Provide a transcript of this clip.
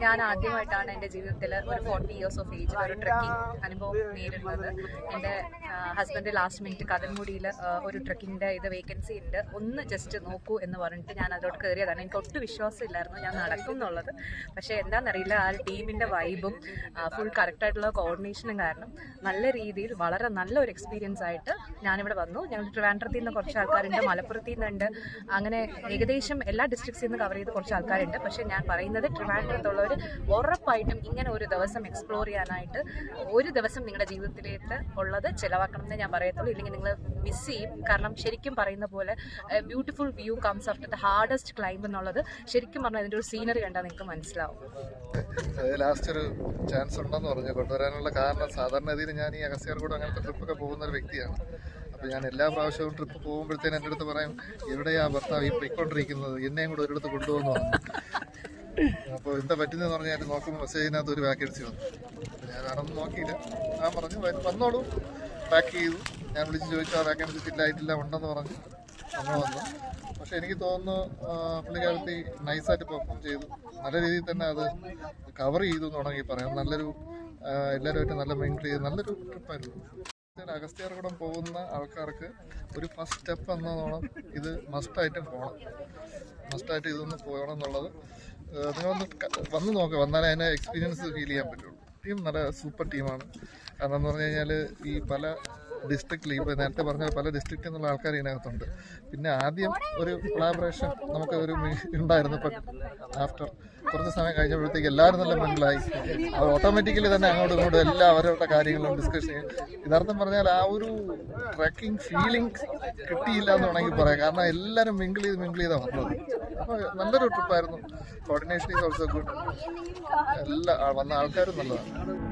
ഞാൻ ആദ്യമായിട്ടാണ് എൻ്റെ ജീവിതത്തിൽ ഒരു 40 years ഓഫ് ഏജിൽ ഒരു ട്രെക്കിംഗ് അനുഭവം നേരിടുന്നത്. എൻ്റെ ഹസ്ബൻഡ് ലാസ്റ്റ് മിനിറ്റ് കഥൻമുടിയിൽ ഒരു ട്രെക്കിങ്ങിൻ്റെ വേക്കൻസി ഉണ്ട്, ഒന്ന് ജസ്റ്റ് നോക്കൂ എന്ന് പറഞ്ഞിട്ട് ഞാൻ അതിലോട്ട് കയറിയതാണ്. എനിക്ക് ഒട്ടും വിശ്വാസമില്ലായിരുന്നു ഞാൻ നടക്കും എന്നുള്ളത്. പക്ഷേ എന്താണെന്നറിയില്ല, ആ ടീമിൻ്റെ വൈബും ഫുൾ കറക്റ്റായിട്ടുള്ള കോർഡിനേഷനും കാരണം നല്ല രീതിയിൽ വളരെ നല്ലൊരു എക്സ്പീരിയൻസ് ആയിട്ട് ഞാനിവിടെ വന്നു. ഞങ്ങൾ ട്രിവാൻഡ്രത്തിൽ നിന്ന് കുറച്ച് ആൾക്കാരുണ്ട്, മലപ്പുറത്തിൽ നിന്നുണ്ട്, അങ്ങനെ ഏകദേശം എല്ലാ ഡിസ്ട്രിക്ട്സിൽ നിന്ന് കവർ ചെയ്ത് കുറച്ച് ആൾക്കാരുണ്ട്. പക്ഷേ ഞാൻ പറയുന്നത് ട്രിവാൻഡ്രത്തുള്ളവർ ഉറപ്പായിട്ടും ഇങ്ങനെ ഒരു ദിവസം എക്സ്പ്ലോർ ചെയ്യാനായിട്ട് ഒരു ദിവസം നിങ്ങളുടെ ജീവിതത്തിലേക്ക് ഉള്ളത് ചിലവാക്കണം എന്ന് ഞാൻ പറയത്തുള്ളൂ. ഇല്ലെങ്കിൽ നിങ്ങൾ മിസ് ചെയ്യും. കാരണം ശരിക്കും പറയുന്ന പോലെ beautiful view comes after the hardest climb എന്നുള്ളത് ശരിക്കും പറഞ്ഞാൽ അതിൻ്റെ ഒരു സീനറി കണ്ടാൽ നിങ്ങൾക്ക് മനസ്സിലാവും. ലാസ്റ്റ് ഒരു ചാൻസ് ഉണ്ടെന്ന് പറഞ്ഞു കൊണ്ടുവരാനുള്ള കാരണം, സാധാരണ രീതിയിൽ ഞാൻ ഈ അഗസ്ത്യാർകൂടം അങ്ങനത്തെ ട്രിപ്പൊക്കെ പോകുന്ന ഒരു വ്യക്തിയാണ്. അപ്പോൾ ഞാൻ എല്ലാ പ്രാവശ്യവും ട്രിപ്പ് പോകുമ്പോഴത്തേനും എൻ്റെ അടുത്ത് പറയും, എവിടെയാ ഭർത്താവ് ഈ പൊയ്ക്കൊണ്ടിരിക്കുന്നത്, എന്നെയും കൂടെ ഒരിടത്ത് കൊണ്ടുപോകുന്നു പറഞ്ഞു. അപ്പോൾ എന്താ പറ്റുന്നതെന്ന് പറഞ്ഞാൽ നോക്കുമ്പോൾ മെസ്സേജിനകത്ത് ഒരു വാക്കൻസി വന്നു. അപ്പോൾ ഞാൻ വേറൊന്നും നോക്കിയില്ല, ഞാൻ പറഞ്ഞു വന്നോളൂ, പാക്ക് ചെയ്തു. ഞാൻ വിളിച്ച് ചോദിച്ചു, ആ വാക്കൻസി ഫില്ലായിട്ടില്ല, ഉണ്ടെന്ന് പറഞ്ഞു. നമ്മൾ വന്നു. പക്ഷെ എനിക്ക് തോന്നുന്നു പുള്ളിക്കാരത്തി നൈസായിട്ട് പെർഫോം ചെയ്തു, നല്ല രീതിയിൽ തന്നെ അത് കവർ ചെയ്തു എന്ന് വേണമെങ്കിൽ പറയാം. നല്ലൊരു എല്ലാവരുമായിട്ട് നല്ല മിങ്കിൾ ചെയ്ത് നല്ലൊരു ട്രിപ്പായിരുന്നു. അഗസ്ത്യാർകൂടം പോകുന്ന ആൾക്കാർക്ക് ഒരു ഫസ്റ്റ് സ്റ്റെപ്പ് എന്നോണം ഇത് മസ്റ്റായിട്ടും പോകണം, മസ്റ്റായിട്ട് ഇതൊന്ന് പോകണം എന്നുള്ളത് നിങ്ങളൊന്ന് വന്ന് നോക്കുക, വന്നാലേ അതിനെ എക്സ്പീരിയൻസ് ഫീൽ ചെയ്യാൻ പറ്റുള്ളൂ. ടീം നല്ല സൂപ്പർ ടീമാണ്. കാരണം എന്ന് പറഞ്ഞു കഴിഞ്ഞാൽ ഈ പല ഡിസ്ട്രിക്റ്റിൽ, ഇപ്പോൾ നേരത്തെ പറഞ്ഞ പല ഡിസ്ട്രിക്റ്റിൽ നിന്നുള്ള ആൾക്കാർ ഇതിനകത്തുണ്ട്. പിന്നെ ആദ്യം ഒരു കൊളാബറേഷൻ നമുക്ക് ഒരു ഉണ്ടായിരുന്നു. ഇപ്പം ആഫ്റ്റർ കുറച്ച് സമയം കഴിഞ്ഞപ്പോഴത്തേക്ക് എല്ലാവരും നല്ല മിങ്കിളായി. അത് ഓട്ടോമാറ്റിക്കലി തന്നെ അങ്ങോട്ടും ഇങ്ങോട്ടും എല്ലാ അവരുടെ കാര്യങ്ങളും ഡിസ്കസ് ചെയ്യും. യഥാർത്ഥം പറഞ്ഞാൽ ആ ഒരു ട്രക്കിംഗ് ഫീലിംഗ് കിട്ടിയില്ല എന്ന് വേണമെങ്കിൽ പറയാം. കാരണം എല്ലാവരും മിങ്കിൾ ചെയ്താണ് വന്നത്. അപ്പോൾ നല്ലൊരു ട്രിപ്പായിരുന്നു. Coordination is also good. എല്ലാ വന്ന ആൾക്കാരും നല്ലതാണ്.